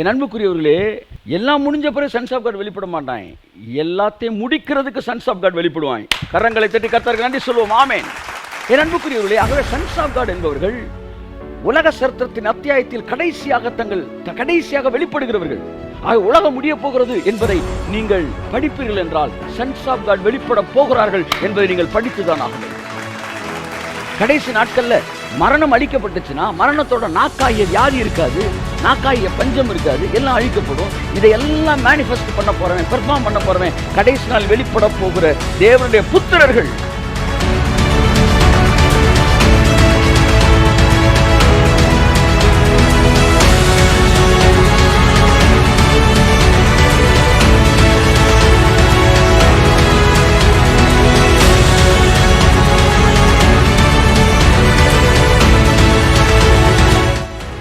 என் அன்புக்குரியவர்களே, எல்லாம் முடிஞ்ச பிறகு சன்ஸ் ஆஃப் காட் வெளிப்பட மாட்டான். எல்லாத்தையும் முடிக்கிறதுக்கு சன்ஸ் ஆஃப் காட் வெளிப்படுவான். கரங்களை தட்டி கர்த்தருக்கு நன்றி சொல்லுவோம். ஆமென். என் அன்புக்குரியவர்களே, ஆகவே சன்ஸ் ஆஃப் காட் என்பவர்கள் உலக சரித்திரத்தின் அத்தியாயத்தில் கடைசியாக வெளிப்படுகிறவர்கள். ஆக உலகம் முடிய போகிறது என்பதை நீங்கள் படிப்பீர்கள் என்றால் சன்ஸ் ஆஃப் காட் வெளிப்பட போகிறார்கள் என்பதை நீங்கள் படித்துதான் ஆக வேண்டும். கடைசி நாட்கள்ல மரணம் அழிக்கப்பட்டுச்சுன்னா மரணத்தோட நாக்காகிய வியாதி இருக்காது, நாக்காகிய பஞ்சம் இருக்காது, எல்லாம் அழிக்கப்படும். இதையெல்லாம் மேனிஃபெஸ்ட் பண்ண போறவன், பெர்ஃபார்ம் பண்ண போறவன் கடைசி நாள் வெளிப்பட போகிற தேவனுடைய புத்திரர்கள்.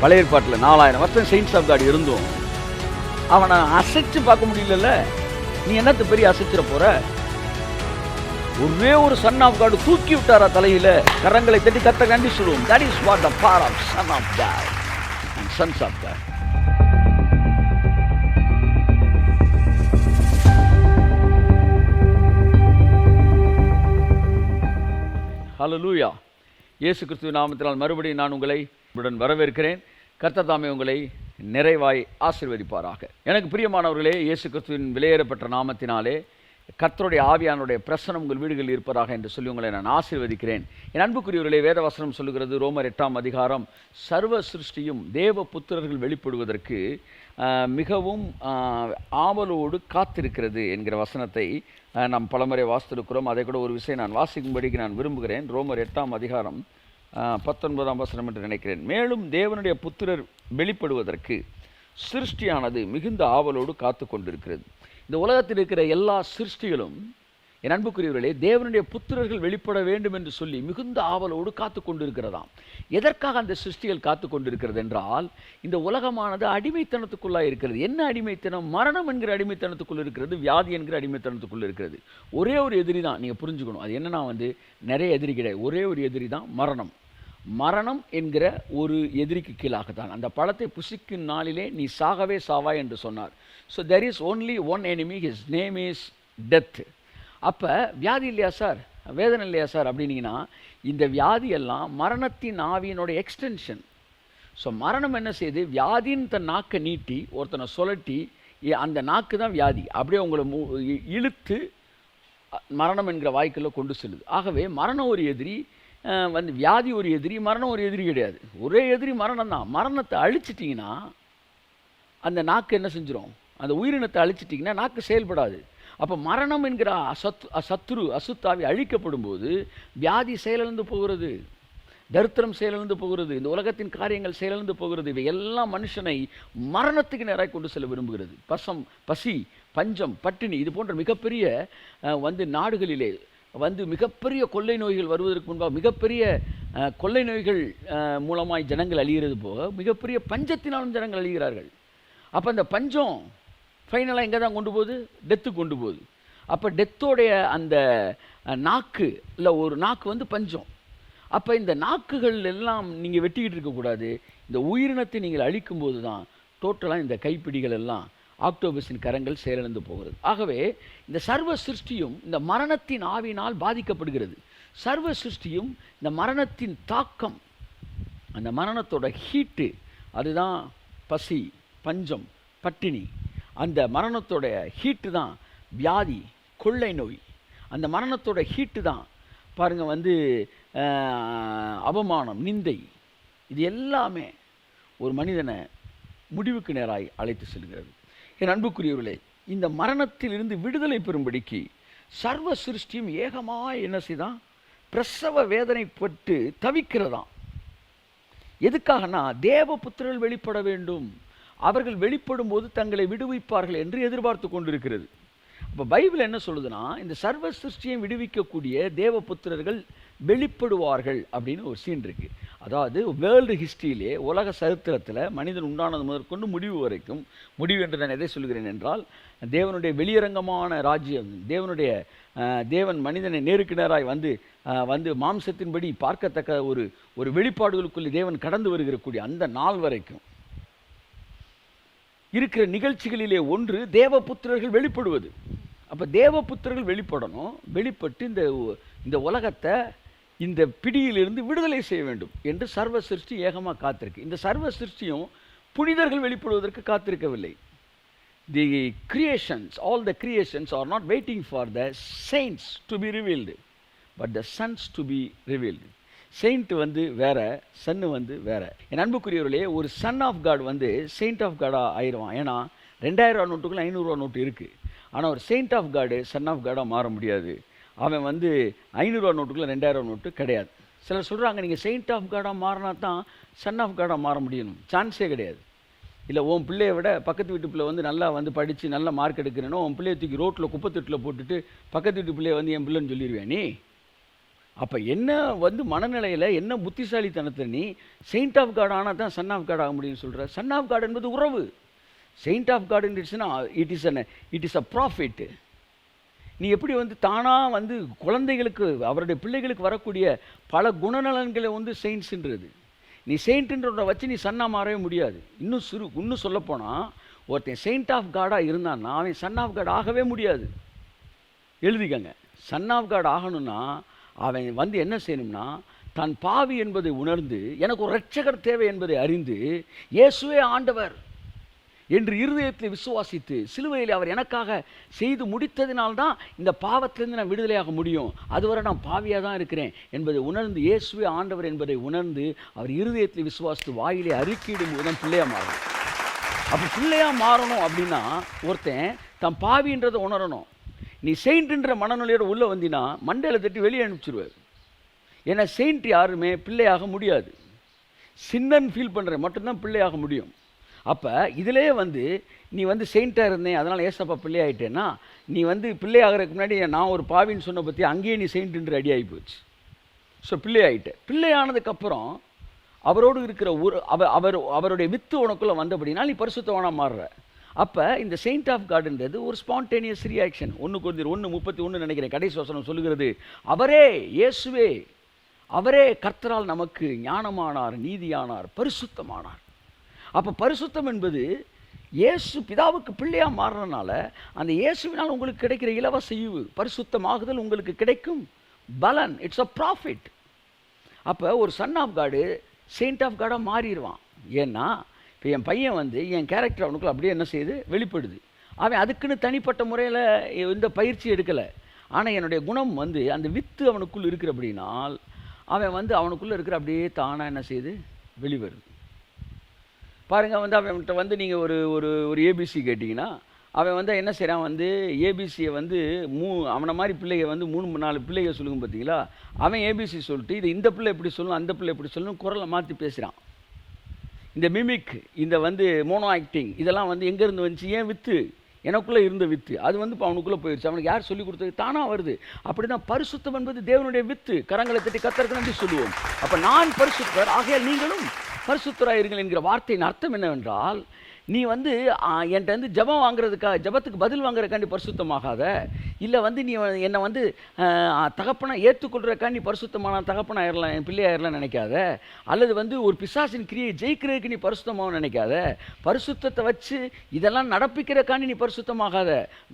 பழைய ஏற்பாட்டில் 4000 வருஷம் செயின்ஸ் ஆஃப் காட் இருந்தும் அவனை அசைச்சு பார்க்க முடியல. நீ என்னத்து பெரிய அசைச்சிட போற? ஒரே ஒரு சன் ஆஃப் காட் தூக்கி விட்டாரா தலையில. கரங்களை தட்டி கர்த்தருக்கு நன்றி சொல்லுவோம். That is what the power of son of God and sons of God. ஹல்லேலூயா. இயேசு கிறிஸ்துவின் நாமத்தினால் மறுபடியும் நான் உங்களை வரவேற்கிறேன். கர்த்தர் தாமே உங்களை நிறைவாய் ஆசீர்வதிப்பாராக. எனக்கு பிரியமானவர்களே, இயேசு கிறிஸ்துவின் விலையேறப்பட்ட நாமத்தினாலே கர்த்தருடைய ஆவியானுடைய பிரசனம் உங்கள் வீடுகளில் இருப்பதாக என்று சொல்லி உங்களை நான் ஆசீர்வதிக்கிறேன். என் அன்புக்குரியவர்களே, வேதவசனம் சொல்லுகிறது, ரோமர் 8ஆம் அதிகாரம், சர்வ சிருஷ்டியும் தேவ புத்திரர்கள் வெளிப்படுவதற்கு மிகவும் ஆவலோடு காத்திருக்கிறது என்கிற வசனத்தை நாம் பலமுறை வாசித்திருக்கிறோம். அதை கூட ஒரு விஷயம் நான் வாசிக்கும்படிக்கு நான் விரும்புகிறேன். ரோமர் 8ஆம் அதிகாரம் 19ஆம் வசனம் என்று நினைக்கிறேன். மேலும் தேவனுடைய புத்திரர் வெளிப்படுவதற்கு சிருஷ்டியானது மிகுந்த ஆவலோடு காத்து கொண்டிருக்கிறது. இந்த உலகத்தில் இருக்கிற எல்லா சிருஷ்டிகளும், என் அன்புக்குரியவர்களே, தேவனுடைய புத்திரர்கள் வெளிப்பட வேண்டும் என்று சொல்லி மிகுந்த ஆவலோடு காத்து கொண்டிருக்கிறதாம். எதற்காக அந்த சிருஷ்டிகள் காத்து கொண்டிருக்கிறது என்றால், இந்த உலகமானது அடிமைத்தனத்துக்குள்ளாக இருக்கிறது. என்ன அடிமைத்தனம்? மரணம் என்கிற அடிமைத்தனத்துக்குள் இருக்கிறது, வியாதி என்கிற அடிமைத்தனத்துக்குள் இருக்கிறது. ஒரே ஒரு எதிரி தான், நீங்கள் புரிஞ்சுக்கணும். அது என்னன்னா நிறைய எதிரி கிடையாது, ஒரே ஒரு எதிரி தான் மரணம். மரணம் என்கிற ஒரு எதிரிக்கு கீழாகத்தான் அந்த பழத்தை புசிக்கும் நாளிலே நீ சாகவே சாவாய் என்று சொன்னார். So there is only one enemy, his name is death. அப்போ வியாதி இல்லையா சார், வேதனை இல்லையா சார் அப்படின்னீங்கன்னா, இந்த வியாதியெல்லாம் மரணத்தின் ஆவியினுடைய எக்ஸ்டென்ஷன். ஸோ மரணம் என்ன செய்யுது? வியாதின்னு தன் நாக்கை நீட்டி ஒருத்தனை சுழட்டி, அந்த நாக்கு தான் வியாதி, அப்படியே உங்களை இழுத்து மரணம் என்கிற வாய்க்குள்ள கொண்டு செல்லுது. ஆகவே மரணம் ஒரு எதிரி, வியாதி ஒரு எதிரி, மரணம் ஒரு எதிரி கிடையாது. ஒரே எதிரி மரணம் தான். மரணத்தை அழிச்சிட்டிங்கன்னா அந்த நாக்கு என்ன செஞ்சிடும்? அந்த உயிரினத்தை அழிச்சிட்டிங்கன்னா நாக்கு செயல்படாது. அப்போ மரணம் என்கிற அசுத்தாவி அழிக்கப்படும் போது வியாதி செயலிழந்து போகிறது, தரித்திரம் செயலிழந்து போகிறது, இந்த உலகத்தின் காரியங்கள் செயலிழந்து போகிறது. இவை எல்லாம் மனுஷனை மரணத்துக்கு நேராக கொண்டு செல்ல விரும்புகிறது. பசி, பஞ்சம், பட்டினி, இது போன்ற மிகப்பெரிய நாடுகளிலே மிகப்பெரிய கொள்ளை நோய்கள் வருவதற்கு முன்பாக மிகப்பெரிய கொள்ளை நோய்கள் மூலமாய் ஜனங்கள் அழிகிறது போக மிகப்பெரிய பஞ்சத்தினாலும் ஜனங்கள் அழிகிறார்கள். அப்போ அந்த பஞ்சம் ஃபைனலாக எங்கே தான் கொண்டு போகுது? டெத்துக்கு கொண்டு போகுது. அப்போ டெத்தோடைய அந்த நாக்கு இல்லை, ஒரு நாக்கு பஞ்சம். அப்போ இந்த நாக்குகள் எல்லாம் நீங்கள் வெட்டிக்கிட்டு இருக்கக்கூடாது. இந்த உயிரினத்தை நீங்கள் அழிக்கும்போது தான் டோட்டலாக இந்த கைப்பிடிகள் எல்லாம் ஆக்டோபஸின் கரங்கள் செயலிழந்து போகிறது. ஆகவே இந்த சர்வ சிருஷ்டியும் இந்த மரணத்தின் ஆவியினால் பாதிக்கப்படுகிறது. சர்வ சிருஷ்டியும் இந்த மரணத்தின் தாக்கம், அந்த மரணத்தோட ஹீட்டு, அதுதான் பசி, பஞ்சம், பட்டினி. அந்த மரணத்தோட ஹீட்டு தான் வியாதி, கொள்ளை நோய். அந்த மரணத்தோட ஹீட்டு தான் பாருங்கள் அவமானம், நிந்தை. இது எல்லாமே ஒரு மனிதனை முடிவுக்கு நேராய் அழைத்து செல்கிறது. என் அன்புக்குரியவர்களே, இந்த மரணத்திலிருந்து விடுதலை பெறும்படிக்கு சர்வ சிருஷ்டியும் ஏகமாய் என்ன செய்தான்? பிரசவ வேதனைப்பட்டு தவிக்கிறதாம். எதுக்காகனா, தேவ புத்திரர்கள் வெளிப்பட வேண்டும், அவர்கள் வெளிப்படும் போது தங்களை விடுவிப்பார்கள் என்று எதிர்பார்த்து கொண்டிருக்கிறது. அப்போ பைபிள் என்ன சொல்லுதுன்னா, இந்த சர்வ சிருஷ்டியை விடுவிக்கக்கூடிய தேவ புத்திரர்கள் வெளிப்படுவார்கள் அப்படின்னு ஒரு சீன் இருக்குது. அதாவது வேர்ல்டு ஹிஸ்ட்ரியிலே, உலக சரித்திரத்தில் மனிதன் உண்டானது முதற்கொண்டு முடிவு வரைக்கும், முடிவு என்று நான் எதை சொல்கிறேன் என்றால், தேவனுடைய வெளியரங்கமான ராஜ்யம், தேவன் மனிதனை நேருக்கு நேராய் வந்து மாம்சத்தின்படி பார்க்கத்தக்க ஒரு வெளிப்பாடுகளுக்குள்ளே தேவன் கடந்து வருகிறக்கூடிய அந்த நாள் வரைக்கும் இருக்கிற நிகழ்ச்சிகளிலே ஒன்று தேவபுத்திரர்கள் வெளிப்படுவது. அப்போ தேவபுத்திரர்கள் வெளிப்படணும், வெளிப்பட்டு இந்த உலகத்தை இந்த பிடியிலிருந்து விடுதலை செய்ய வேண்டும் என்று சர்வ சிருஷ்டி ஏகமாக காத்திருக்கு. இந்த சர்வ சிருஷ்டியும் புனிதர்கள் வெளிப்படுவதற்கு காத்திருக்கவில்லை. The creations, all the creations are not waiting for the saints to be revealed, but the sons to be revealed. Saint வந்து வேற, சன்னு வந்து வேற. என் அன்புக்குரியவர்களே, ஒரு சன் ஆஃப் காட் வந்து செயின்ட் ஆஃப் காடாக ஆயிடுவான். ஏன்னா 2000 ரூபா நோட்டுக்குள்ள 500 ரூபா நோட்டு இருக்குது. ஆனால் ஒரு செயின்ட் ஆஃப் காடு சன் ஆஃப் காடாக மாற முடியாது. அவன் வந்து 500 ரூபா நோட்டுக்குள்ள 2000 ரூபா நோட்டு கிடையாது. சிலர் சொல்கிறாங்க, நீங்கள் செயின்ட் ஆஃப் காடாக மாறினா தான் சன் ஆஃப் காடாக மாற முடியணும். சான்ஸே கிடையாது. இல்லை, உன் பிள்ளையை விட பக்கத்து வீட்டு பிள்ளை வந்து நல்லா வந்து படித்து நல்ல மார்க் எடுக்கிறேனோ உன் பிள்ளையை தூக்கி ரோட்டில் குப்பத்தொட்டில் போட்டுட்டு பக்கத்து வீட்டு பிள்ளையை வந்து என் பிள்ளைன்னு சொல்லிடுவேன் நீ? அப்போ என்ன வந்து மனநிலையில் என்ன புத்திசாலித்தனத்தை நீ செயின்ட் ஆஃப் காட் ஆனால் தான் சன் ஆஃப் காட் ஆக முடியும்னு சொல்கிற? சன் ஆஃப் காட் என்பது உறவு. செயின்ட் ஆஃப் காட் இருந்துச்சுன்னா இட் இஸ் அ ப்ராஃபிட். நீ எப்படி வந்து தானாக வந்து குழந்தைகளுக்கு அவருடைய பிள்ளைகளுக்கு வரக்கூடிய பல குணநலன்களை வந்து செயின்ட்ஸுன்றது. நீ செயின்ட்டுன்றத வச்சு நீ சன்னாக மாறவே முடியாது. இன்னும் சொல்லப்போனால் ஒருத்தன் செயின்ட் ஆஃப் காடாக இருந்தான்னா அவன் சன் ஆஃப் காட் ஆகவே முடியாது. எழுதிக்கங்க, சன் ஆஃப் காட் ஆகணும்னா அவன் வந்து என்ன செய்யணும்னா தான் பாவி என்பதை உணர்ந்து எனக்கு ஒரு இரட்சகர் தேவை என்பதை அறிந்து இயேசுவே ஆண்டவர் என்று இருதயத்தில் விசுவாசித்து சிலுவையில் அவர் எனக்காக செய்து முடித்ததினால்தான் இந்த பாவத்திலிருந்து நான் விடுதலையாக முடியும், அதுவரை நான் பாவியாக தான் இருக்கிறேன் என்பதை உணர்ந்து இயேசுவே ஆண்டவர் என்பதை உணர்ந்து அவர் இருதயத்தில் விசுவாசித்து வாயிலே அறிக்கையிடும் போது தான் பிள்ளையாக மாறணும். அப்போ பிள்ளையாக மாறணும் அப்படின்னா ஒருத்தன் தன் பாவின்றதை உணரணும். நீ செயின்ட்ன்ற மனநிலையோட உள்ளே வந்தினா மண்டையில் தட்டி வெளியே அனுப்பிச்சிடுவார். ஏன்னா செயின்ட் யாருமே பிள்ளையாக முடியாது. சின்னன் ஃபீல் பண்ணுற மட்டும்தான் பிள்ளையாக முடியும். அப்போ இதிலே வந்து நீ வந்து செயின்ட்டாக இருந்தேன் அதனால் ஏசப்பா பிள்ளையாயிட்டேன்னா நீ வந்து பிள்ளையாகிறதுக்கு முன்னாடி நான் ஒரு பாவின்னு சொன்ன பற்றி அங்கேயே நீ செயின்ட்டுன்ற ரெடி ஆகி போச்சு. ஸோ பிள்ளையாயிட்டேன். பிள்ளையானதுக்கப்புறம் அவரோடு இருக்கிற அவருடைய வித்து உனக்குள்ளே வந்தபடினா நீ பரிசுத்தவானாக மாறுற. அப்போ இந்த செயின்ட் ஆஃப் காட்ன்றது ஒரு ஸ்பான்டேனியஸ் ரியாக்ஷன். 1:31 நினைக்கிறேன் கடைசி வசனம் சொல்லுகிறது, அவரே இயேசுவே அவரே கர்த்தரால் நமக்கு ஞானமானார், நீதியானார், பரிசுத்தமானார். அப்போ பரிசுத்தம் என்பது இயேசு பிதாவுக்கு பிள்ளையாக மாறுறதுனால அந்த இயேசுவினால் உங்களுக்கு கிடைக்கிற இலவச ஈவு பரிசுத்தமாகுதல் உங்களுக்கு கிடைக்கும் பலன். It's a profit. அப்போ ஒரு சன் ஆஃப் காடு செயின்ட் ஆஃப் காடாக மாறிடுவான். ஏன்னா இப்போ என் பையன் வந்து என் கேரக்டர் அவனுக்குள்ள அப்படியே என்ன செய்யுது, வெளிப்படுது. அவன் அதுக்குன்னு தனிப்பட்ட முறையில் எந்த பயிற்சி எடுக்கலை. ஆனால் என்னுடைய குணம் வந்து அந்த வித்து அவனுக்குள்ளே இருக்கிற அப்படின்னால் அவன் வந்து அவனுக்குள்ளே இருக்கிற அப்படியே தானாக என்ன செய்யுது, வெளிவருது. பாருங்கள், வந்து அவன்கிட்ட வந்து நீங்கள் ஒரு ஏபிசி கேட்டிங்கன்னா அவன் வந்து என்ன செய்கிறான், வந்து ஏபிசியை வந்து அவனை மாதிரி பிள்ளைங்க வந்து 3-4 பிள்ளைங்க சொல்லுங்க பார்த்தீங்களா, அவன் ஏபிசி சொல்லிட்டு இது இந்த பிள்ளை எப்படி சொல்லணும் அந்த பிள்ளை எப்படி சொல்லணும் குரலை மாற்றி பேசுகிறான். இந்த மிமிக், இந்த வந்து மோனோ ஆக்டிங் இதெல்லாம் வந்து எங்கேருந்து வந்துச்சு, ஏன் வித்து எனக்குள்ளே இருந்த வித்து அது வந்து இப்போ அவனுக்குள்ளே போயிடுச்சு. அவனுக்கு யார் சொல்லிக் கொடுத்தது, தானாக வருது. அப்படி தான் பரிசுத்தம் என்பது தேவனுடைய வித்து. கரங்களை தட்டி கர்த்தருக்கு நன்றி சொல்லுவோம். அப்போ நான் பரிசுத்தர் ஆகையால் நீங்களும் பரிசுத்தராயிருங்கள் என்கிற வார்த்தையின் அர்த்தம் என்னவென்றால், நீ வந்து என்கிட்ட வந்து ஜபம் வாங்குறதுக்காக ஜபத்துக்கு பதில் வாங்குறதுக்காண்டி பரிசுத்தமாகாத, இல்லை வந்து நீ என்னை வந்து தகப்பனாக ஏற்றுக்கொள்றதுக்காண்டி பரிசுத்தமான தகப்பனாயிரலாம் என் பிள்ளையாயிரலாம் நினைக்காத, அல்லது வந்து ஒரு பிசாசின் கிரியை ஜெயிக்கிறதுக்கு நீ பரிசுத்தமாக நினைக்காத. பரிசுத்தத்தை வச்சு இதெல்லாம் நடப்பிக்கிறதுக்காண்டி நீ பரிசுத்தமாகாத.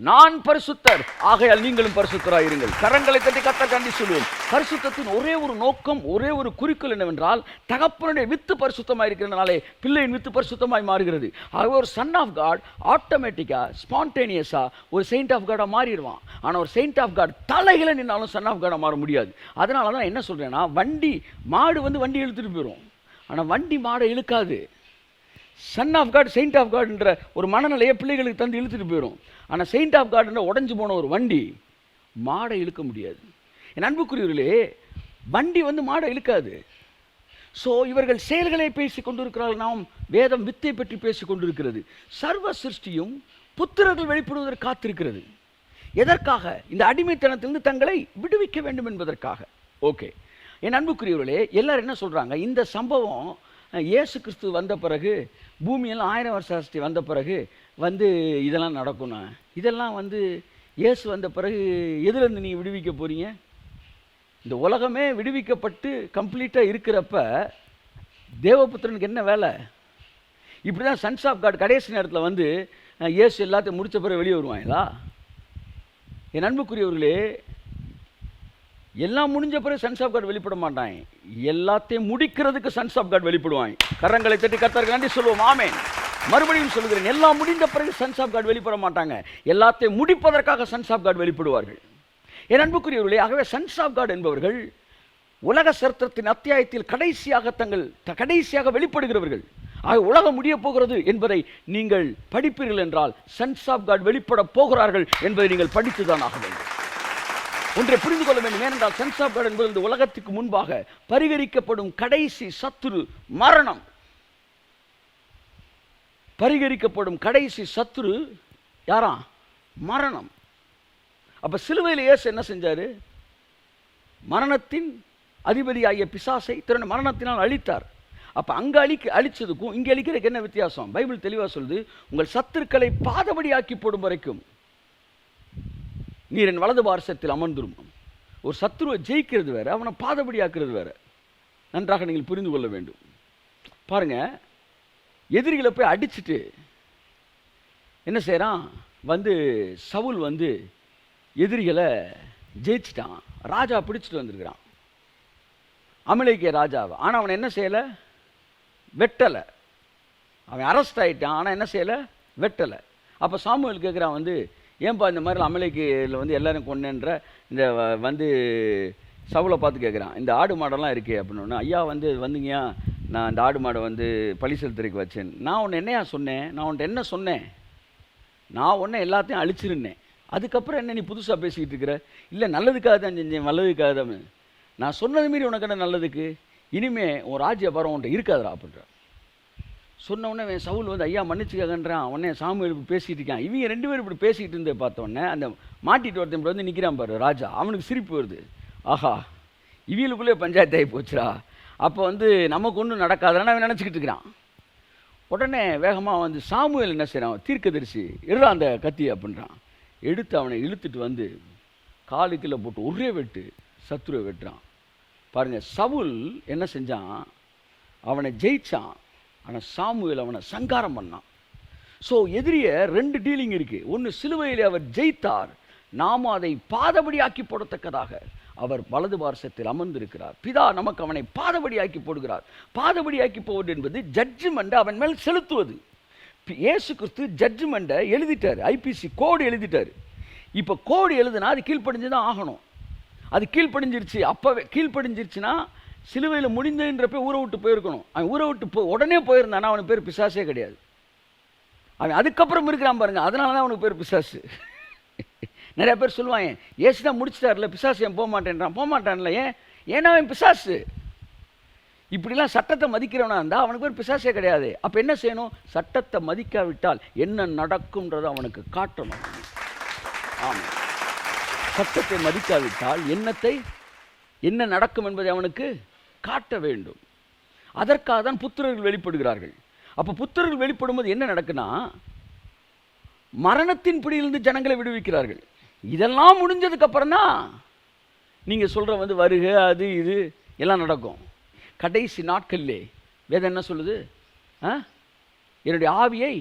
நான் பரிசுத்தர் ஆகையால் நீங்களும் பரிசுத்தராயிருங்கள். கரங்களை தட்டி கர்த்தருக்காண்டி சொல்லுவோம். பரிசுத்தத்தின் ஒரே ஒரு நோக்கம், ஒரே ஒரு குறிக்கோள் என்னவென்றால், தகப்பனுடைய வித்து பரிசுத்தமாக இருக்கிறதுனாலே பிள்ளையின் வித்து பரிசுத்தமாய் மாறுகிறது. ஒரு சன் ஆஃப் காட் ஆட்டோமேட்டிக்காக ஸ்பான்டேனியஸாக ஒரு செயின்ட் ஆஃப் காடாக மாறிடுவான். ஆனால் ஒரு செயின்ட் ஆஃப் காட் தலைகளை நின்னாலும் சன் ஆஃப் காடாக மாற முடியாது. அதனால தான் என்ன சொல்கிறேன்னா, மாடு வந்து வண்டி இழுத்துட்டு போயிடும், ஆனால் வண்டி மாடை இழுக்காது. Son of God saint of காட்ன்ற ஒரு மனநிலையை பிள்ளைகளுக்கு தந்து இழுத்துட்டு போயிடும். ஆனால் செயின்ட் ஆஃப் காட்ன்ற உடஞ்சி போன ஒரு வண்டி மாடை இழுக்க முடியாது. என் அன்புக்குரியவர்களே, வண்டி வந்து மாடை இழுக்காது. ஸோ இவர்கள் செயல்களை பேசி கொண்டிருக்கிறார்கள், நாம் வேதம் வித்தை பற்றி பேசி கொண்டிருக்கிறது. சர்வ சிருஷ்டியும் புத்திரர்கள் வெளிப்படுவதற்கு காத்திருக்கிறது. எதற்காக? இந்த அடிமைத்தனத்திலிருந்து தங்களை விடுவிக்க வேண்டும் என்பதற்காக. ஓகே, என் அன்புக்குரியவர்களே, எல்லாரும் என்ன சொல்கிறாங்க, இந்த சம்பவம் இயேசு கிறிஸ்து வந்த பிறகு, பூமியெல்லாம் 1000 வருஷ அரசு வந்த பிறகு வந்து இதெல்லாம் நடக்கணும். இதெல்லாம் வந்து இயேசு வந்த பிறகு எதுலேருந்து நீங்கள் விடுவிக்க போகிறீங்க? இந்த உலகமே விடுவிக்கப்பட்டு கம்ப்ளீட்டாக இருக்கிறப்ப தேவபுத்திரனுக்கு என்ன வேலை? இப்படி தான் சன்ஸ் ஆஃப் காட் கடைசி நேரத்தில் வந்து இயேசு எல்லாத்தையும் முடித்த பிறகு வெளியே வருவாங்களா? என் அன்புக்குரியவர்களே, எல்லாம் முடிஞ்ச பிறகு சன்ஸ் ஆஃப் காட் வெளிப்பட மாட்டாங்க. எல்லாத்தையும் முடிக்கிறதுக்கு சன்ஸ் ஆஃப் காட் வெளிப்படுவாங்க. கரங்களை தட்டி கர்த்தருக்கு நன்றி சொல்லுவோம். ஆமென். மறுபடியும் சொல்லுகிறேன், எல்லாம் முடிந்த பிறகு சன்ஸ் ஆஃப் காட் வெளிப்பட மாட்டாங்க. எல்லாத்தையும் முடிப்பதற்காக சன்ஸ் ஆஃப் காட் வெளிப்படுவார்கள். என் அன்புக்குரியவர்களே, ஆகவே சன்ஸ் ஆஃப் காட் என்பவர்கள் உலக சரித்திரத்தின் அத்தியாயத்தில் கடைசியாக வெளிப்படுகிறவர்கள். ஆக உலகம் முடிய போகிறது என்பதை நீங்கள் படிப்பீர்கள் என்றால் சன்ஸ் ஆஃப் காட் வெளிப்பட போகிறார்கள் என்பதை நீங்கள் படித்துதான் ஆக வேண்டும். ஒன்றை புரிந்து கொள்ள வேண்டும். ஏனென்றால் சன்ஸ் ஆஃப் காட் என்பது இந்த உலகத்துக்கு முன்பாக பரிகரிக்கப்படும் கடைசி சத்துரு மரணம். பரிகரிக்கப்படும் கடைசி சத்துரு யாரா? மரணம். அப்ப சிலுவையில் இயேசு என்ன செஞ்சாரு? மரணத்தின் அதிபதியாகிய பிசாசை தன்னுடைய மரணத்தினால் அழித்தார். அப்ப அங்க அழிச்சதுக்கும் இங்க அழிக்கிறதுக்கு என்ன வித்தியாசம்? பைபிள் தெளிவா சொல்லுது, உங்கள் சத்துருக்களை பாதபடி ஆக்கி போடும் வரைக்கும் நீர் என் வலது பார்சத்தில் அமர்ந்துரும். ஒரு சத்துருவை ஜெயிக்கிறது வேற, அவனை பாதபடி ஆக்குறது வேற. நன்றாக நீங்கள் புரிந்து கொள்ள வேண்டும். பாருங்க, எதிரிகளை போய் அடிச்சுட்டு என்ன செய்யறான்? வந்து சவுல் வந்து எதிரிகளை ஜெயிச்சிட்டான். ராஜா பிடிச்சிட்டு வந்திருக்கிறான், அமலேக்கிய ராஜாவை. ஆனால் அவன் என்ன செய்யலை? வெட்டலை. அவன் அரெஸ்ட் ஆகிட்டான், ஆனால் என்ன செய்யலை? வெட்டலை. அப்போ சாமுவேல் கேட்குறான், வந்து ஏன்பா இந்த மாதிரி அமலேக்கியில் வந்து எல்லாரும் கொண்டேன்ற இந்த வந்து சவுலை பார்த்து கேட்குறான், இந்த ஆடு மாடெல்லாம் இருக்கே அப்படின்னு. ஐயா வந்து வந்துங்கயா, நான் இந்த ஆடு மாடை வந்து பழி செலுத்துறதுக்கு வச்சேன். நான் உன்னை என்னையா சொன்னேன்? நான் உன்ட்ட என்ன சொன்னேன்? நான் உன்னை எல்லாத்தையும் அழிச்சிருந்தேன். அதுக்கப்புறம் என்ன நீ புதுசாக பேசிக்கிட்டு இருக்கிற? இல்லை, நல்லதுக்காக தான் செஞ்சேன், நல்லதுக்காக தான். நான் சொன்னது மீறி உனக்கு என்ன நல்லதுக்கு? இனிமே உன் ராஜ்ய பரம் உன்ட்ட இருக்காதுடா அப்படின்ற சொன்ன உடனே சவுல் வந்து ஐயா மன்னிச்சுக்கன்றான். உடனே சாமுவேலுக்கு பேசிகிட்டு இருக்கான். இவங்க ரெண்டு பேரும் இப்படி பேசிக்கிட்டு இருந்தே பார்த்தோன்னே அந்த மாட்டிட்டு ஒருத்தன் வந்து நிற்கிறான் பாரு ராஜா. அவனுக்கு சிரிப்பு வருது. ஆஹா, இவங்களுக்குள்ளே பஞ்சாயத்து ஆகி போச்சுடா. அப்போ வந்து நமக்கு ஒன்றும் நடக்காதுன்னு அவன் நினச்சிக்கிட்டு இருக்கிறான். உடனே வேகமாக வந்து சாமுவேல் என்ன செய்கிறான்? தீர்க்கதரிசி எடுறா அந்த கத்தி அப்படின்றான். எடுத்து அவனை இழுத்துட்டு வந்து காலுக்குள்ள போட்டு ஒரே வெட்டு சத்துருவை வெட்டுறான். பாருங்க, சவுல் என்ன செஞ்சான்? அவனை ஜெயிச்சான். ஆனால் சாமுவேல் அவனை சங்காரம் பண்ணான். ஸோ எதிரிய ரெண்டு டீலிங் இருக்கு. ஒன்று, சிலுவையில் அவர் ஜெயித்தார், நாம் அதை பாதபடி ஆக்கி போடத்தக்கதாக அவர் வலது பார்சத்தில் அமர்ந்திருக்கிறார். பிதா நமக்கு அவனை பாதபடி ஆக்கி போடுகிறார். பாதபடி ஆக்கி போவது என்பது ஜட்ஜ்மெண்ட் அவன் மேல் செலுத்துவது. இயேசு கிறிஸ்து ஜட்ஜ்மெண்ட்டை எழுதிட்டார், ஐபிசி கோடு எழுதிட்டார். இப்போ கோடு எழுதுனா அது கீழ்ப்படிஞ்சு தான் ஆகணும். அது கீழ்ப்படிஞ்சிருச்சு. அப்போவே கீழ்ப்படிஞ்சிருச்சுன்னா சிலுவையில் முடிந்ததுன்றப்ப ஊரை விட்டு போயிருக்கணும். அவன் ஊரை விட்டு உடனே போயிருந்தானா அவனுக்கு பேர் பிசாசே கிடையாது. அவன் அதுக்கப்புறம் இருக்கிறான் பாருங்க, அதனால தான் அவனுக்கு பேர் பிசாசு. நிறைய பேர் சொல்லுவாங்க, ஏசு தான் முடிச்சிட்டார்ல, பிசாசு ஏன் போக மாட்டேன்றான்? போக மாட்டான்ல. ஏன்னா அவன் பிசாசு. இப்படிலாம் சட்டத்தை மதிக்கிறவனா இருந்தால் அவனுக்கு பேர் பிசாசே கிடையாது. அப்போ என்ன செய்யணும்? சட்டத்தை மதிக்காவிட்டால் என்ன நடக்கும்ன்றதை அவனுக்கு காட்டணும். ஆமாம், சட்டத்தை மதிக்காவிட்டால் என்ன நடக்கும் என்பதை அவனுக்கு காட்ட வேண்டும். அதற்காக தான் புத்திரர்கள் வெளிப்படுகிறார்கள். அப்போ புத்திரர்கள் வெளிப்படும்போது என்ன நடக்குன்னா, மரணத்தின் பிடியிலிருந்து ஜனங்களை விடுவிக்கிறார்கள். இதெல்லாம் முடிஞ்சதுக்கு அப்புறம் தான் நீங்க சொல்ற வந்து வருக அது இது எல்லாம் நடக்கும். கடைசி நாட்களிலே வேதம் என்ன சொல்லுது? என்னுடைய ஆவியை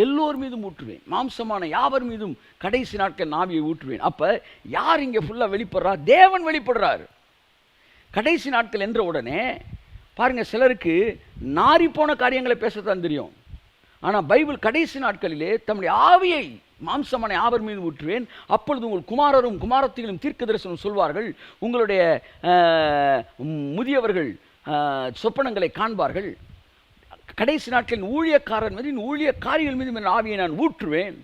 எல்லோர் மீதும் ஊற்றுவேன், மாம்சமான யாவர் மீதும் கடைசி நாட்கள் ஆவியை ஊற்றுவேன். அப்ப யார் இங்க ஃபுல்லா வெளிப்படுறா? தேவன் வெளிப்படுறார். கடைசி நாட்கள் என்ற உடனே பாருங்க, சிலருக்கு நாரி போன காரியங்களை பேசத்தான் தெரியும். ஆனால் பைபிள் கடைசி நாட்களிலே தம்முடைய ஆவியை மாம்சமான யாவர் மீது ஊற்றுவேன், அப்பொழுது உங்கள் குமாரரும் குமாரத்திகளும் தீர்க்க தரிசனம் சொல்வார்கள், உங்களுடைய முதியவர்கள் சொப்பனங்களை காண்பார்கள், கடைசி நாட்களின் ஊழியக்காரன் மீது ஊழியக்காரிகள் மீது என் ஆவியை நான் ஊற்றுவேன்.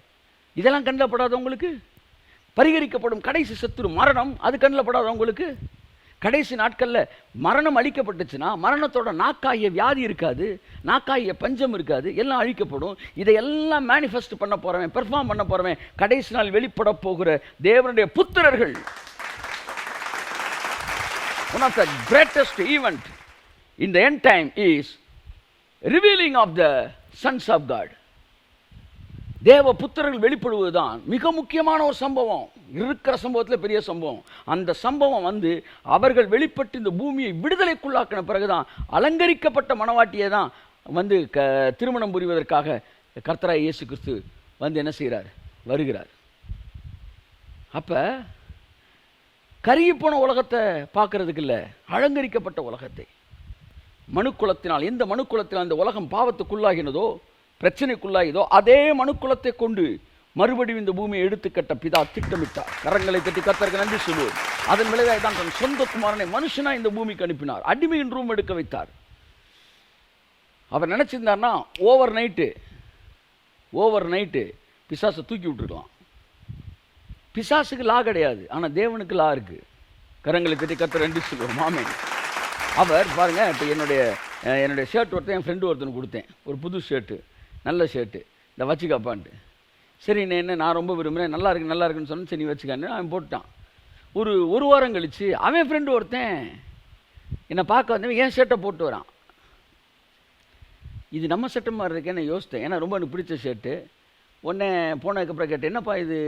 இதெல்லாம் கண்டப்படாத உங்களுக்கு? பரிகரிக்கப்படும் கடைசி சத்துரு மரணம், அது கண்டப்படாத உங்களுக்கு? கடைசி நாட்களில் மரணம் அழிக்கப்பட்டுச்சுன்னா மரணத்தோட நாக்காகிய வியாதி இருக்காது, நாக்காகிய பஞ்சம் இருக்காது, எல்லாம் அழிக்கப்படும். இதையெல்லாம் மேனிஃபெஸ்ட் பண்ண போறவன், பெர்ஃபார்ம் பண்ண போறவன் கடைசி நாள் வெளிப்பட போகிற தேவனுடைய புத்திரர்கள். One of the greatest event in the end time is revealing of the sons of God. தேவ புத்திரர்கள் வெளிப்படுவதுதான் மிக முக்கியமான ஒரு சம்பவம். இருக்கிற சம்பவத்தில் பெரிய சம்பவம். அந்த சம்பவம் வந்து அவர்கள் வெளிப்பட்டு இந்த பூமியை விடுதலைக்குள்ளாக்கின பிறகுதான் அலங்கரிக்கப்பட்ட மணவாட்டியை தான் வந்து திருமணம் புரிவதற்காக கர்த்தராகிய இயேசு கிறிஸ்து வந்து என்ன செய்கிறார்? வருகிறார். அப்போ கருகிப்போன உலகத்தை பார்க்கறதுக்கு இல்லை, அலங்கரிக்கப்பட்ட உலகத்தை, மனுக்குலத்தினால், எந்த மனுக்குலத்தினால் இந்த உலகம் பாவத்துக்குள்ளாகினதோ, பிரச்சனைக்குள்ளாகிதோ, அதே மனுக்குலத்தை கொண்டு மறுபடியும் இந்த பூமியை எடுத்துக்கட்ட பிதா திட்டமிட்டார். கரங்களை தட்டி கர்த்தருக்கு நன்றி சொல்லுவோம். அதன் விளைவாக தான் தன் சொந்த குமாரனை மனுஷனா இந்த பூமிக்கு அனுப்பினார். அடிமையின் ரூம் எடுக்க வைத்தார். அவர் நினைச்சிருந்தார்னா ஓவர் நைட்டு பிசாசை தூக்கி விட்டுருக்கலாம். பிசாசுக்கு லா கிடையாது, ஆனால் தேவனுக்கு லா இருக்கு. கரங்களை தட்டி கர்த்தர் நன்றி சொல்லுவோம். ஆமென். அவர் பாருங்க, இப்போ என்னுடைய ஷர்ட் ஒருத்தன், என் ஃப்ரெண்டு ஒருத்தனுக்கு கொடுத்தேன், ஒரு புது ஷர்ட்டு, நல்ல ஷர்ட்டு, இந்த வச்சுக்காப்பான்ட்டு. சரி, நான் ரொம்ப விரும்புகிறேன், நல்லா இருக்குன்னு சொன்னேன். சரி, நீ வச்சுக்கான்னு அவன் போட்டான். ஒரு வாரம் கழிச்சு அவன் ஃப்ரெண்டு ஒருத்தன் என்னை பார்க்க வந்தவன் என் ஷர்ட்டை போட்டு வரான். இது நம்ம ஷர்ட்டு மாதிரி இருக்கேன்னு யோசித்தேன், ஏன்னா ரொம்ப எனக்கு பிடிச்ச ஷர்ட்டு. உடனே போனதுக்கப்புறம் கேட்டேன், என்னப்பா இது,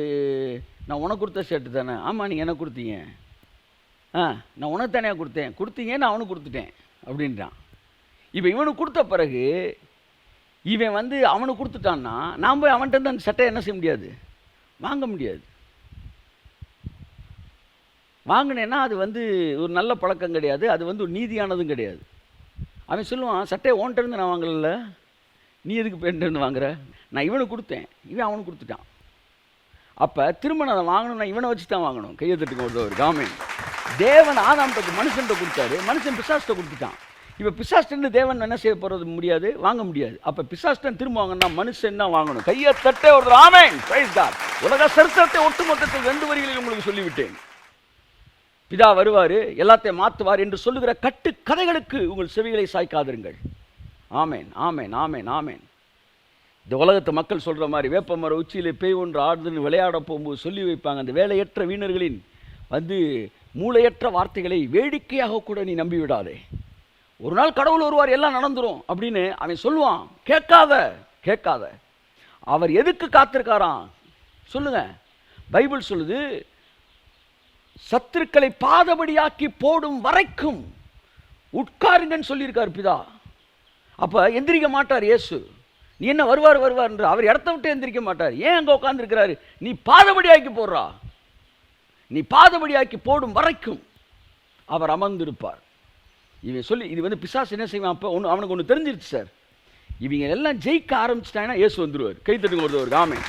நான் உனக்கு கொடுத்த ஷர்ட்டு தானே? ஆமாம், நீங்கள் எனக்கு கொடுத்தீங்க. நான் உனக்கு தானே கொடுத்தீங்க, நான் அவனுக்கு கொடுத்துட்டேன் அப்படின்றான். இப்போ இவனுக்கு கொடுத்த பிறகு இவன் வந்து அவனுக்கு கொடுத்துட்டான்னா நான் போய் அவன்கிட்ட அந்த சட்டையை என்ன செய்ய முடியாது? வாங்க முடியாது. வாங்கினேன்னா அது வந்து ஒரு நல்ல பழக்கம் கிடையாது, அது வந்து ஒரு நீதியானதும் கிடையாது. அவன் சொல்லுவான், சட்டையை ஓன்ட்டேருந்து நான் வாங்கல, நீ எதுக்கு பேன்ட்டேருந்து வாங்குற? நான் இவனுக்கு கொடுத்தேன், இவன் அவனுக்கு கொடுத்துட்டான். அப்போ திரும்ப நான் வாங்கணும்னா இவனை வச்சு தான் வாங்கணும். கையை தட்டுக்கு ஒரு காமெண்ட். தேவன் ஆதாம்கிட்ட மனுஷன்கிட்ட கொடுத்தாரு, மனுஷன் பிசாஸ்கிட்ட கொடுத்துட்டான். இப்போ பிசாஸ்டன் தேவன் என்ன செய்ய போகிறது? முடியாது, வாங்க முடியாது. அப்போ பிசாஸ்டன் திரும்ப வாங்கினா மனுஷன் தான் வாங்கணும். கையை தட்டே ஒரு ஆமென். Price God. உலக சரித்திரத்தை ஒட்டுமொத்தத்தில் 2 வரிகளில் உங்களுக்கு சொல்லிவிட்டேன். பிதா வருவார், எல்லாத்தையும் மாற்றுவார் என்று சொல்லுகிற கட்டு கதைகளுக்கு உங்கள் செவிகளை சாய்க்காதிருங்கள். ஆமேன், ஆமேன், ஆமேன், ஆமேன். இந்த உலகத்தை மக்கள் சொல்கிற மாதிரி வேப்பமர உச்சியிலே பேய் ஒன்று ஆடுதுன்னு விளையாட போகும்போது சொல்லி வைப்பாங்க, அந்த வேலையற்ற வீணர்களின் வந்து மூளையற்ற வார்த்தைகளை வேடிக்கையாக கூட நீ நம்பிவிடாதே. ஒரு நாள் கடவுள் வருவார், எல்லாம் நடந்துரும் அப்படின்னு அவன் சொல்லுவான். கேட்காத. அவர் எதுக்கு காத்திருக்காராம் சொல்லுங்க? பைபிள் சொல்லுது, சத்துருக்களை பாதபடியாக்கி போடும் வரைக்கும் உட்காருங்கன்னு சொல்லியிருக்கார் பிதா. அப்போ எந்திரிக்க மாட்டார் இயேசு. நீ என்ன வருவார் என்று அவர் இடத்த விட்டு எந்திரிக்க மாட்டார். ஏன் அங்கே உட்கார்ந்துருக்கிறாரு? நீ பாதபடியாக்கி போடுறா, நீ பாதபடியாக்கி போடும் வரைக்கும் அவர் அமர்ந்திருப்பார். இவன் சொல்லி இது வந்து பிசாசு என்ன செய்வான்? அப்போ அவனுக்கு ஒன்று தெரிஞ்சிருச்சு சார், இவங்க எல்லாம் ஜெயிக்க ஆரம்பிச்சிட்டாங்கன்னா இயேசு வந்துடுவார். கைத்தட்டுங்க ஒரு ஆமென்.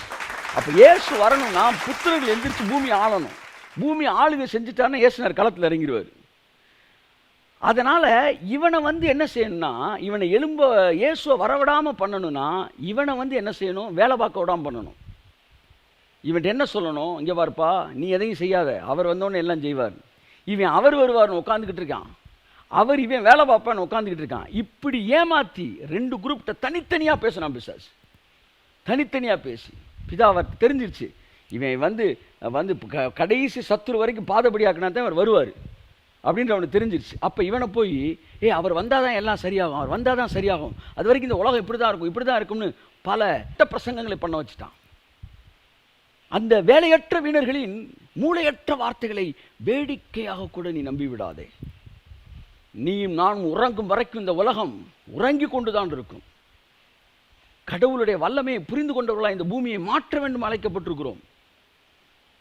அப்போ இயேசு வரணும்னா புத்திரர்கள் எந்திரிச்சு பூமி ஆளணும். பூமி ஆளுகை செஞ்சுட்டாருன்னா இயேசுனார் களத்தில் இறங்கிடுவார். அதனால் இவனை வந்து என்ன செய்யணும்னா, இவனை இயேசுவை வரவிடாமல் பண்ணணும்னா இவனை வந்து என்ன செய்யணும்? வேலை பார்க்க விடாமல் பண்ணணும். இவன்ட்டு என்ன சொல்லணும்? இங்கே பாருப்பா, நீ எதையும் செய்யாத, அவர் வந்தோடனே எல்லாம் செய்வார். இவன் அவர் வருவார்னு உட்காந்துக்கிட்டு இருக்கான், இவன் வேலை பார்ப்பான்னு உட்காந்துக்கிட்டு இருக்கான். இப்படி ஏமாற்றி 2 குரூப்கிட்ட தனித்தனியாக பேசினான் பிசாசு. தனித்தனியாக பேசி பிதாவை தெரிஞ்சிருச்சு, இவன் வந்து கடைசி சத்துரு வரைக்கும் பாதபடியாக்குனா தான் அவர் வருவார் அப்படின்ற அவனுக்கு தெரிஞ்சிருச்சு. அப்போ இவனை போய் அவர் வந்தால் தான் எல்லாம் சரியாகும், அவர் வந்தால் தான் சரியாகும், அது வரைக்கும் இந்த உலகம் இப்படி தான் இருக்கும்னு பல பிரசங்கங்களை பண்ண வச்சுட்டான். அந்த வேலையற்ற வீணர்களின் மூளையற்ற வார்த்தைகளை வேடிக்கையாக கூட நீ நம்பிவிடாதே. நீயும் நான் உறங்கும் வரைக்கும் இந்த உலகம் உறங்கி கொண்டு தான் இருக்கும். கடவுளுடைய வல்லமையை புரிந்து கொண்டவர்களாக இந்த பூமியை மாற்ற வேண்டும் அழைக்கப்பட்டிருக்கிறோம்.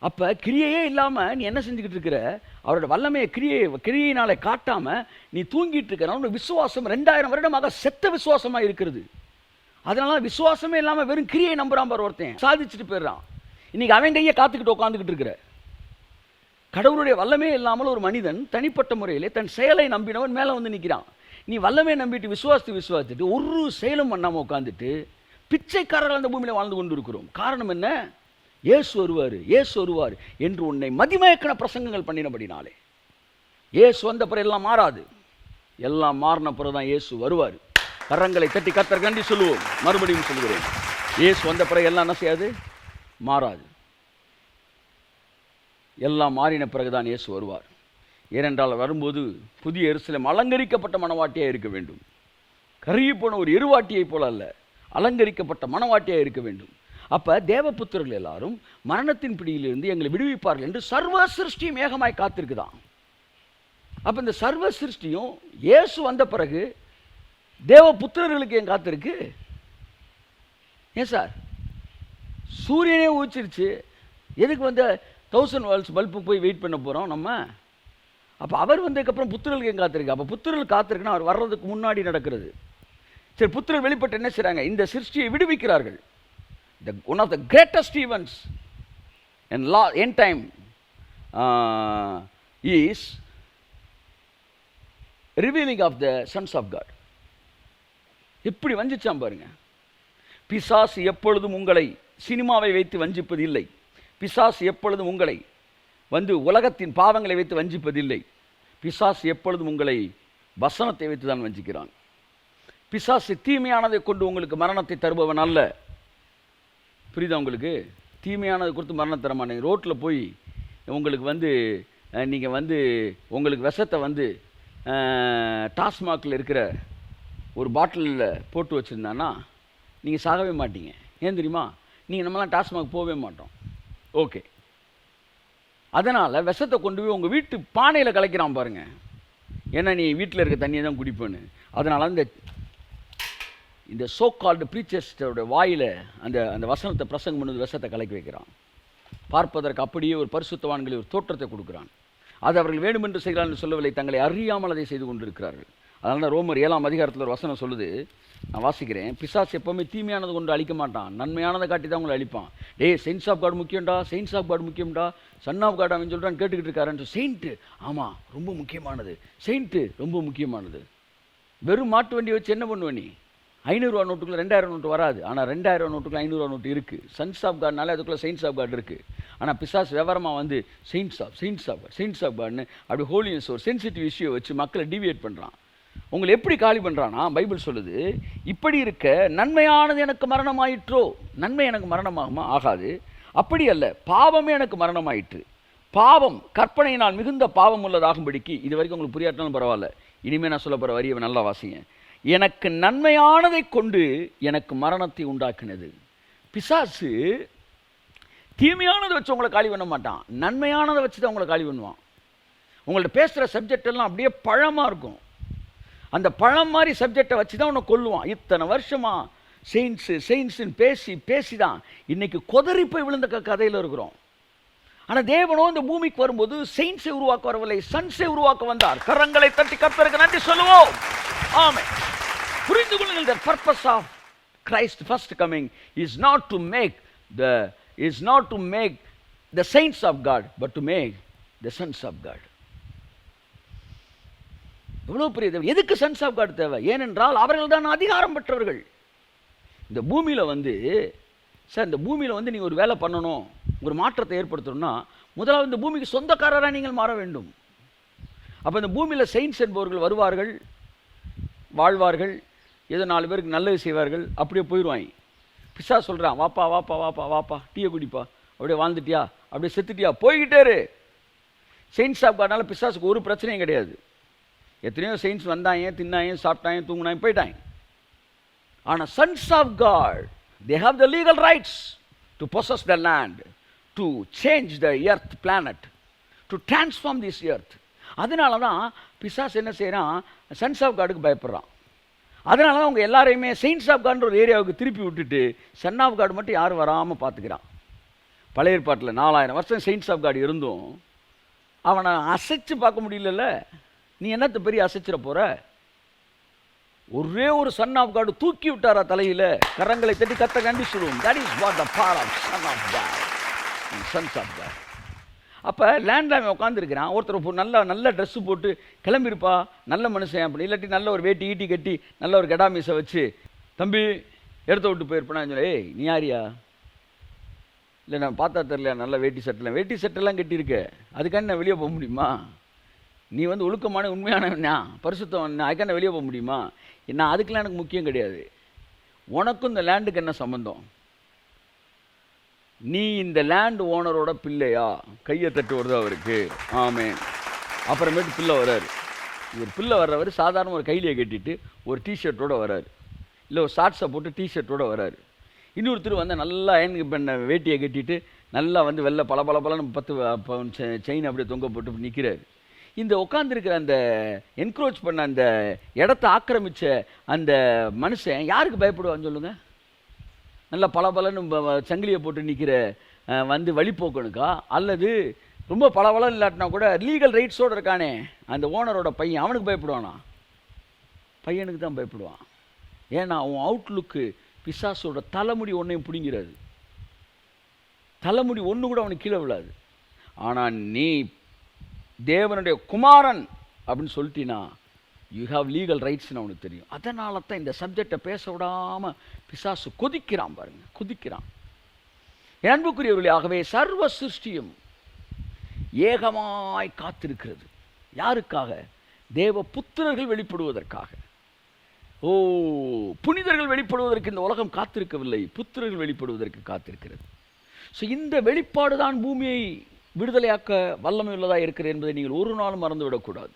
அப்போ கிரியையே இல்லாமல் நீ என்ன செஞ்சுக்கிட்டு இருக்கிற? அவரோட வல்லமையை கிரியையினாலே காட்டாமல் நீ தூங்கிட்டு இருக்கிற விசுவாசம் 2000 வருடமாக செத்த விசுவாசமாக இருக்கிறது. அதனால விசுவாசமே இல்லாமல் வெறும் கிரியை நம்புறான் பார் ஒருத்தன், சாதிச்சுட்டு போயிடுறான். இன்னைக்கு அவன் கையை காத்துக்கிட்டு உட்காந்துக்கிட்டு இருக்கிற. கடவுளுடைய வல்லமே இல்லாமல் ஒரு மனிதன் தனிப்பட்ட முறையிலே தன் செயலை நம்பினவன் மேலே வந்து நிற்கிறான். நீ வல்லமே நம்பிட்டு விசுவாசித்துட்டு ஒரு செயலும் பண்ணாமல் உட்காந்துட்டு பிச்சைக்காரர்கள் அந்த பூமியில் வாழ்ந்து கொண்டு இருக்கிறோம். காரணம் என்ன? இயேசு வருவார் என்று உன்னை மதிமயக்கண பிரசங்கங்கள் பண்ணினபடினாலே. இயேசு வந்த பிறகு எல்லாம் மாறாது, எல்லாம் மாறின பிறகு தான் இயேசு வருவார். கரங்களை தட்டி கர்த்தர் கண்டி சொல்லுவோம். மறுபடியும் சொல்லுகிறேன், இயேசு வந்த பிறகு எல்லாம் என்ன செய்யாது? மாறாது. எல்லாம் மாறின பிறகுதான் இயேசு வருவார். ஏனென்றால் வரும்போது புதிய எருசலேம் அலங்கரிக்கப்பட்ட மணவாட்டியாக இருக்க வேண்டும். கருகி போன ஒரு எருவாட்டியை போல அல்ல, அலங்கரிக்கப்பட்ட மணவாட்டியாக இருக்க வேண்டும். அப்போ தேவபுத்திரர்கள் எல்லாரும் மரணத்தின் பிடியிலிருந்து எங்களை விடுவிப்பார்கள் என்று சர்வ சிருஷ்டியும் ஏகமாய் காத்திருக்குதான். அப்போ இந்த சர்வ சிருஷ்டியும் இயேசு வந்த பிறகு தேவ புத்திரர்களுக்கு ஏன் காத்திருக்கு? ஏன் சார், சூரியனே ஊச்சிருச்சு, எதுக்கு வந்து 1000 வால்ஸ் பல்பு போய் வெயிட் பண்ண போகிறோம் நம்ம? அப்போ அவர் வந்ததுக்கப்புறம் புத்திரர்களுக்கு ஏன் காத்திருக்கு? அப்போ புத்திரர்கள் காத்திருக்குன்னா அவர் வர்றதுக்கு முன்னாடி நடக்கிறது. சரி, புத்திரர் வெளிப்பட்டு என்ன செய்கிறாங்க? இந்த சிருஷ்டியை விடுவிக்கிறார்கள். One of the greatest events end time is revealing of the sons of God. எப்படி வஞ்சிச்சான் பாருங்க. பிசாசு எப்பொழுதும் உங்களை சினிமாவை வைத்து வஞ்சிப்பதில்லை. பிசாசு எப்பொழுதும் உங்களை வந்து உலகத்தின் பாவங்களை வைத்து வஞ்சிப்பதில்லை. பிசாசு எப்பொழுதும் உங்களை வசனத்தை வைத்து தான் வஞ்சிக்கிறான். பிசாசு தீமையானதை கொண்டு உங்களுக்கு மரணத்தை தருபவன் அல்ல. புரியுதா உங்களுக்கு? தீமையானதை கொடுத்து மரணம் தரமாட்டேங்க. ரோட்டில் போய் உங்களுக்கு வந்து நீங்கள் வந்து உங்களுக்கு விஷத்தை வந்து டாஸ்மாகில் இருக்கிற ஒரு பாட்டிலில் போட்டு வச்சுருந்தான்னா நீங்கள் சாகவே மாட்டீங்க. ஏன் தெரியுமா? நீங்கள் நம்மளாம் டாஸ்மாக் போகவே மாட்டோம். ஓகே, அதனால் விஷத்தை கொண்டு போய் உங்கள் வீட்டு பானையில் கலைக்கிறான் பாருங்கள். ஏன்னா நீ வீட்டில் இருக்க தண்ணியை தான் குடிப்பேன்னு. அதனால் இந்த சோ கால்டு ப்ரீச்சர்ஸோட வாயில் அந்த அந்த வசனத்தை பிரசங்கம் பண்ணது விஷத்தை கலக்கி வைக்கிறான். பார்ப்பதற்கு அப்படியே ஒரு பரிசுத்தவான்களை ஒரு தோற்றத்தை கொடுக்குறான். அது அவர்கள் வேண்டுமென்று செய்கிறார்கள் சொல்லவில்லை, தங்களை அறியாமல் அதை செய்து கொண்டிருக்கிறார்கள். அதனால தான் ரோமர் 7ஆம் அதிகாரத்தில் ஒரு வசனம் சொல்லுது, நான் வாசிக்கிறேன். பிசாசு எப்போவுமே தீமையானது கொண்டு அழிக்க மாட்டான், நன்மையானதை காட்டி தான் உங்களை அழிப்பான். செயின்ஸ் ஆஃப் காட் முக்கியம்டா, செயின்ஸ் ஆஃப் காட் முக்கியம்டா, சன் ஆஃப் காட் அவன் சொல்கிறான்னு கேட்டுக்கிட்டு இருக்காருன்னு. செயின்ட்டு ஆமாம் ரொம்ப முக்கியமானது, செயின்ட்டு ரொம்ப முக்கியமானது. வெறும் மாட்டு வண்டி வச்சு என்ன பண்ணுவ நீ? 500 ரூபா நோட்டுக்குள்ளே 2000 நோட்டு வராது. ஆனால் 2000 நோட்டுக்குள்ள 500 ரூபா நோட்டு இருக்குது. சன்ஸ் ஆஃப் காட்னாலே அதுக்குள்ளே செயின்ஸ் ஆஃப் காட் இருக்குது. ஆனால் பிசாஸ் விவரமாக வந்து செயின்ஸ் ஆஃப் காட்னு அப்படி ஹோலினஸ் ஒரு சென்சிட்டிவ் இஷ்யூ வச்சு மக்களை டிவியேட் பண்ணுறான். உங்களை எப்படி காலி பண்ணுறான்னா, பைபிள் சொல்லுது, இப்படி இருக்க நன்மையானது எனக்கு மரணமாயிற்றோ. நன்மை எனக்கு மரணமாகுமா? ஆகாது. அப்படி அல்ல, பாவமே எனக்கு மரணமாயிற்று. பாவம் கற்பனையினால் மிகுந்த பாவம் உள்ளதாகும்படிக்கு, இது வரைக்கும் உங்களுக்கு புரியாட்டாலும் பரவாயில்ல, இனிமேல் நான் சொல்ல போகிற வரியை நல்லா வாசிங்க. எனக்கு நன்மையானதை கொண்டு எனக்கு மரணத்தை உண்டாக்கினது. பிசாசு தீமையானதை வச்சு உங்களை காலி பண்ண மாட்டான், நன்மையானதை வச்சு தான் உங்களை காலி பண்ணுவான். உங்கள்ட்ட பேசுகிற சப்ஜெக்ட் எல்லாம் அப்படியே பழமாக இருக்கும். அந்த பழம் மாதிரி சப்ஜெக்டை வச்சு தான் உன்னை கொல்லுவான். இத்தனை வருஷமாக செயின்ஸுன்னு பேசி தான் இன்னைக்கு கொதறி போய் விழுந்த கதையில் இருக்கிறோம். ஆனால் தேவனோ இந்த பூமிக்கு வரும்போது செயின்ஸை உருவாக்க வரவில்லை, சன்ஸை உருவாக்க வந்தார். கரங்களை தட்டி கர்த்தருக்கு நன்றி சொல்லுவோம். ஆமென். புரிந்து கொள்ளுங்கள், the purpose of Christ first coming is not to make the saints of God, but to make the sons of God. எவ்வளோ பெரிய தேவை! எதுக்கு சன்ஸ் ஆஃப் காட் தேவை? ஏனென்றால் அவர்கள் தான் அதிகாரம் பெற்றவர்கள். இந்த பூமியில் வந்து சார், இந்த பூமியில் வந்து நீங்கள் ஒரு வேலை பண்ணணும், ஒரு மாற்றத்தை ஏற்படுத்தணும்னா முதலாவது இந்த பூமிக்கு சொந்தக்காரராக நீங்கள் மாற வேண்டும். அப்போ இந்த பூமியில் செயின்ஸ் என்பவர்கள் வருவார்கள், வாழ்வார்கள், ஏதோ 4 பேருக்கு நல்லது செய்வார்கள், அப்படியே போயிடுவாங்க. பிசா சொல்கிறான், வாப்பா வாப்பா வாப்பா வாப்பா டீயை குடிப்பா, அப்படியே வாழ்ந்துட்டியா, அப்படியே செத்துட்டியா, போய்கிட்டே இரு. செயின்ஸ் ஆஃப் காட்னால பிசாசுக்கு ஒரு பிரச்சனையும் கிடையாது. எத்தனையோ செயின்ஸ் வந்தாங்க, தின்னாங்க, சாப்பிட்டாங்க, தூங்கினாங்க, போயிட்டாங்க. ஆனால் sons of God, they have the legal rights to possess the land, to change the earth planet, to transform this earth. அதனால தான் பிசாஸ் என்ன செய்கிறான், சன்ஸ் ஆஃப் காடுக்கு பயப்படுறான். அதனால தான் அவங்க எல்லாரையுமே செயின்ஸ் ஆஃப் காட்ன்ற ஒரு ஏரியாவுக்கு திருப்பி விட்டுட்டு சன் ஆஃப் காடு மட்டும் யாரும் வராமல் பார்த்துக்கிறான். பழைய ஏற்பாட்டில் 4000 வருஷம் செயின்ஸ் ஆஃப் காடு இருந்தும் அவனை அசைச்சு பார்க்க முடியல. நீ என்னத்தை பெரிய அசைச்சிட போகிற? ஒரே ஒரு சன் ஆஃப் காடு தூக்கி விட்டாரா தலையில். கரங்களை தட்டி கத்த கண்டி சொல்லுவோம். That is what the power of son of God, sons of God. அப்போ லேண்டில் அவன் உட்காந்துருக்கிறான். ஒருத்தர் நல்ல ட்ரெஸ்ஸு போட்டு கிளம்பியிருப்பா, நல்ல மனுஷன் அப்படி, இல்லாட்டி நல்ல ஒரு வேட்டி ஈட்டி கட்டி நல்ல ஒரு கடாமீசை வச்சு, தம்பி எடுத்த விட்டு போயிருப்பான்னு சொல்லி, நீ யாரியா? இல்லை நான் பார்த்தா தெரில, நல்ல வேட்டி சட்டெல்லாம் கட்டியிருக்க, அதுக்காண்டி நான் வெளியே போக முடியுமா? நீ வந்து ஒழுக்கமான உண்மையானவனா, பரிசுத்தவன், அதுக்காண்டி வெளியே போக முடியுமா? நான் அதுக்கெல்லாம் எனக்கு முக்கியம் கிடையாது. உனக்கும் இந்த லேண்டுக்கு என்ன சம்பந்தம்? நீ இந்த லேண்ட் ஓனரோட பிள்ளையா? கையை தட்டு வருது அவருக்கு. ஆமென். அப்புறமேட்டு பிள்ளை வர்றாரு. இவர் பிள்ளை வர்றவர் சாதாரண ஒரு கைலியை கட்டிட்டு ஒரு டிஷர்ட்டோடு வர்றாரு, இல்லை ஒரு ஷார்ட்ஸை போட்டு டிஷர்ட்டோடு வர்றாரு. இன்னொருத்தர் வந்து நல்லா அயன் பண்ண வேட்டியை கட்டிட்டு நல்லா வந்து வெள்ளை பல 10 செயின் அப்படியே தொங்க போட்டு நிற்கிறாரு. இந்த உட்காந்துருக்கிற அந்த என்க்ரோச் பண்ண அந்த இடத்த ஆக்கிரமித்த அந்த மனுஷன் யாருக்கு பயப்படுவான்னு சொல்லுங்கள்? நல்லா பலன்னு சங்கிலியை போட்டு நிற்கிற வந்து வழிபோக்கனுக்கா, அல்லது ரொம்ப பலபலன்னு இல்லாட்டினா கூட லீகல் ரைட்ஸோடு இருக்கானே அந்த ஓனரோட பையன், அவனுக்கு பயப்படுவானா? பையனுக்கு தான் பயப்படுவான். ஏன்னா அவன் அவுட்லுக்கு பிசாசோட தலைமுடி ஒன்றையும் பிடிங்கிறது, தலைமுடி ஒன்று கூட அவனுக்கு கீழே விழாது. ஆனால் நீ தேவனுடைய குமாரன் அப்படின்னு சொல்லிட்டினா யூ ஹாவ் லீகல் ரைட்ஸ்னு அவனுக்கு தெரியும். அதனால தான் இந்த சப்ஜெக்டை பேச விடாமல் பிசாசு கொதிக்கிறான் பாருங்க, கொதிக்கிறான். அன்புக்குரியவர்களே, ஆகவே சர்வ சிருஷ்டியும் ஏகமாய் காத்திருக்கிறது. யாருக்காக? தேவ புத்திரர்கள் வெளிப்படுவதற்காக. ஓ, புனிதர்கள் வெளிப்படுவதற்கு இந்த உலகம் காத்திருக்கவில்லை, புத்திரர்கள் வெளிப்படுவதற்கு காத்திருக்கிறது. ஸோ இந்த வெளிப்பாடு தான் பூமியை விடுதலையாக்க வல்லமை உள்ளதாக இருக்கிறது என்பதை நீங்கள் ஒரு நாளும் மறந்துவிடக்கூடாது.